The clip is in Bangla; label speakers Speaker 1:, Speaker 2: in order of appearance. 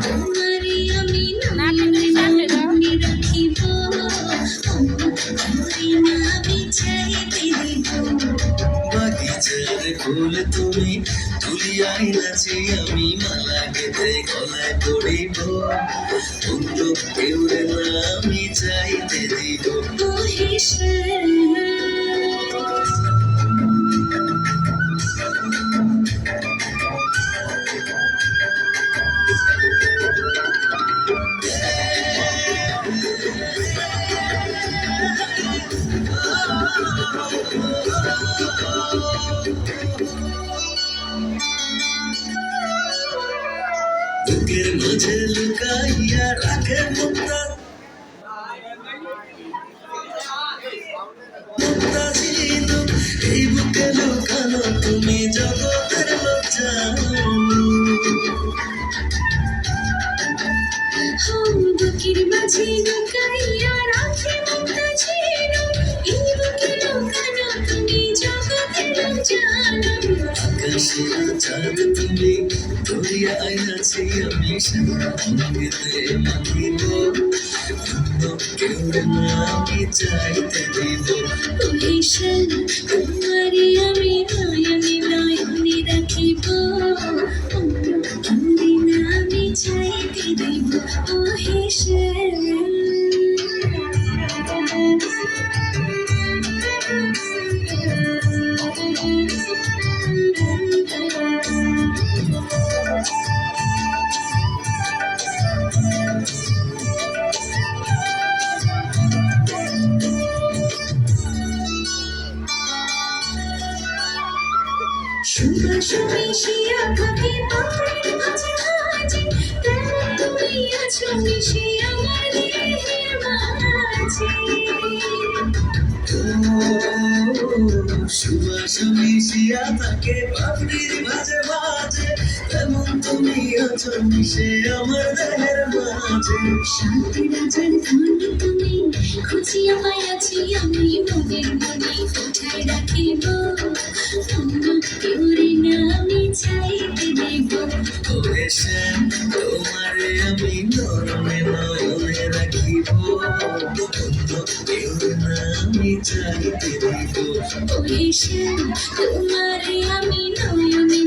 Speaker 1: তোমারে আমি নয়নে নয়নে রাখিব, তোমারে না বিছাইতে দিব।
Speaker 2: বাগিচার ফুল তুমি তুলিয়াই নাচি আমি মালা গেঁথে গলায় পড়িব, অন্য কেউরে না আমি চাইতে দিব। বুকের মাঝে লুকাইয়া রাখে মুক্তা ছিল, এই বুকে লুকানো তুমি জগতের লজ্জা।
Speaker 1: বুকের মাঝে লুকাইয়া রাখে মুক্তা ছিল, এই বুকে লুকানো তুমি জগতের জানো।
Speaker 2: আকাশের চাঁদ তুমি ধরিয়া আইনাছি আমি সঙ্গেতে মাখিব, অন্য কেউরে না আমি চাইতে দিব।
Speaker 1: তোমারে আমি নয়নে নয়নে রাখিব, তোমারে না আমি চাইতে দিব। ও হেসেল সুবাস মিশিয়া থাকে পাপড়ির মাঝে মাঝে, তেমন তুমি আছো মিশে আমার দেহের মাঝে।
Speaker 2: সুবাস মিশিয়া থাকে পাপড়ির মাঝে মাঝে, তেমন তুমি আছো মিশে আমার দেহের মাঝে।
Speaker 1: শান্তি রাজার ধন তুমি, খুঁজিয়া পাইয়াছি আমি মনের মনে কোথায় রাখিব, অন্য কেউরে না আমি চাইতে দেব।
Speaker 2: ওরে শ্যাম তোমারে আমি নরমে নয়নে রাখিব, অন্য কেউরে না আমি চাইতে দিব।
Speaker 1: ওরে শ্যাম তোমারে আমি নয়নে